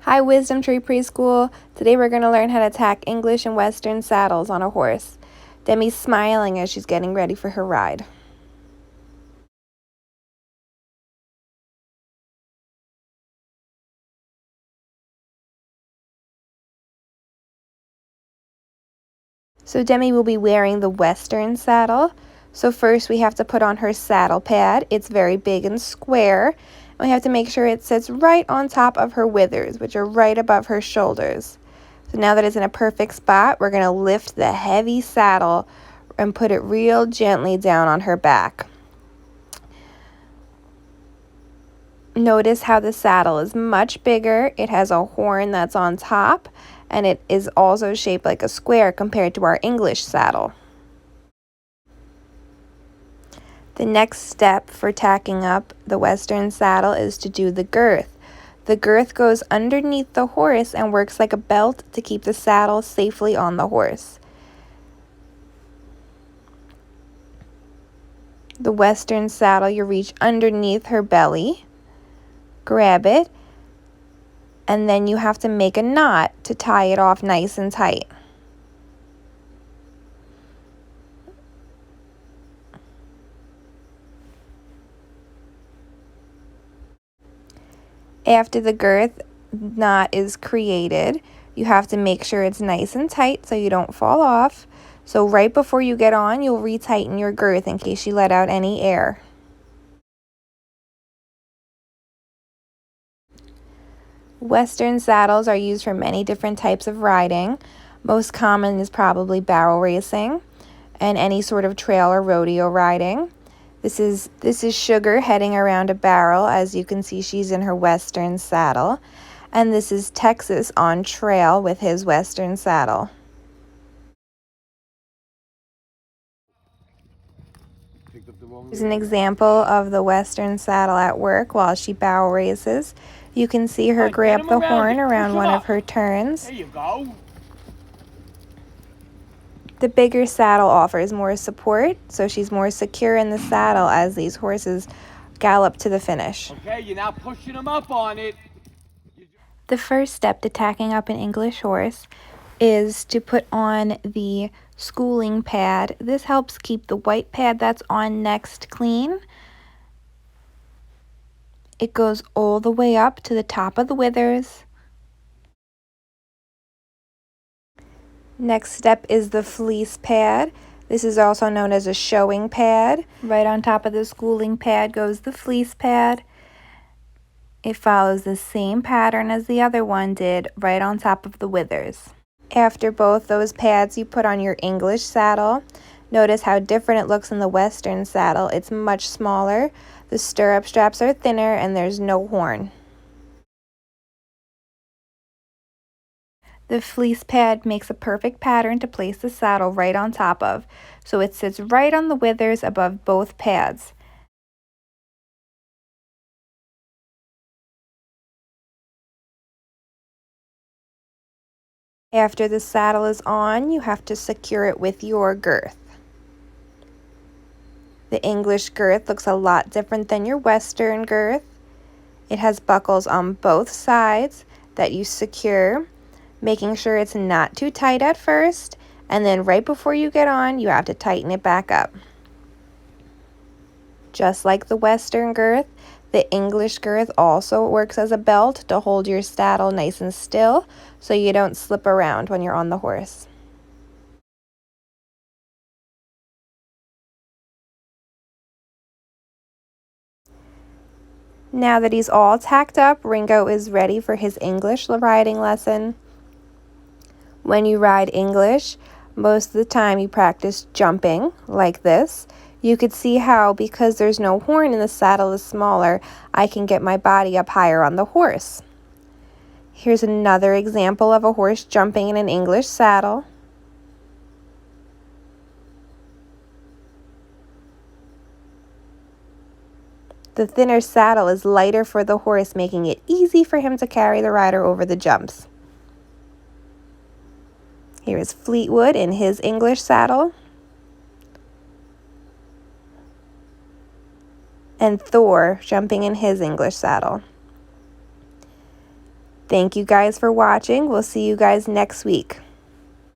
Hi, Wisdom Tree Preschool. Today we're going to learn how to tack English and Western saddles on a horse. Demi's smiling as she's getting ready for her ride. So Demi will be wearing the Western saddle. So first we have to put on her saddle pad. It's very big and square. We have to make sure it sits right on top of her withers, which are right above her shoulders. So now that it's in a perfect spot, we're going to lift the heavy saddle and put it real gently down on her back. Notice how the saddle is much bigger. It has a horn that's on top, and it is also shaped like a square compared to our English saddle. The next step for tacking up the Western saddle is to do the girth. The girth goes underneath the horse and works like a belt to keep the saddle safely on the horse. The Western saddle, you reach underneath her belly, grab it, and then you have to make a knot to tie it off nice and tight. After the girth knot is created, you have to make sure it's nice and tight so you don't fall off. So right before you get on, you'll retighten your girth in case you let out any air. Western saddles are used for many different types of riding. Most common is probably barrel racing and any sort of trail or rodeo riding. This is Sugar heading around a barrel. As you can see, she's in her Western saddle. And this is Texas on trail with his Western saddle. Here's an example of the Western saddle at work while she barrel races. You can see her grab the horn around one of her turns. There you go. The bigger saddle offers more support, so she's more secure in the saddle as these horses gallop to the finish. Okay, you're now pushing them up on it. The first step to tacking up an English horse is to put on the schooling pad. This helps keep the white pad that's on next clean. It goes all the way up to the top of the withers. Next step is the fleece pad. This is also known as a showing pad. Right on top of the schooling pad goes the fleece pad. It follows the same pattern as the other one did, right on top of the withers. After both those pads, you put on your English saddle. Notice how different it looks in the Western saddle. It's much smaller. The stirrup straps are thinner and there's no horn. The fleece pad makes a perfect pattern to place the saddle right on top of, so it sits right on the withers above both pads. After the saddle is on, you have to secure it with your girth. The English girth looks a lot different than your Western girth. It has buckles on both sides that you secure, making sure it's not too tight at first, and then right before you get on, you have to tighten it back up. Just like the Western girth, the English girth also works as a belt to hold your saddle nice and still so you don't slip around when you're on the horse. Now that he's all tacked up, Ringo is ready for his English riding lesson. When you ride English, most of the time you practice jumping like this. You could see how, because there's no horn and the saddle is smaller, I can get my body up higher on the horse. Here's another example of a horse jumping in an English saddle. The thinner saddle is lighter for the horse, making it easy for him to carry the rider over the jumps. Here is Fleetwood in his English saddle. And Thor jumping in his English saddle. Thank you guys for watching. We'll see you guys next week.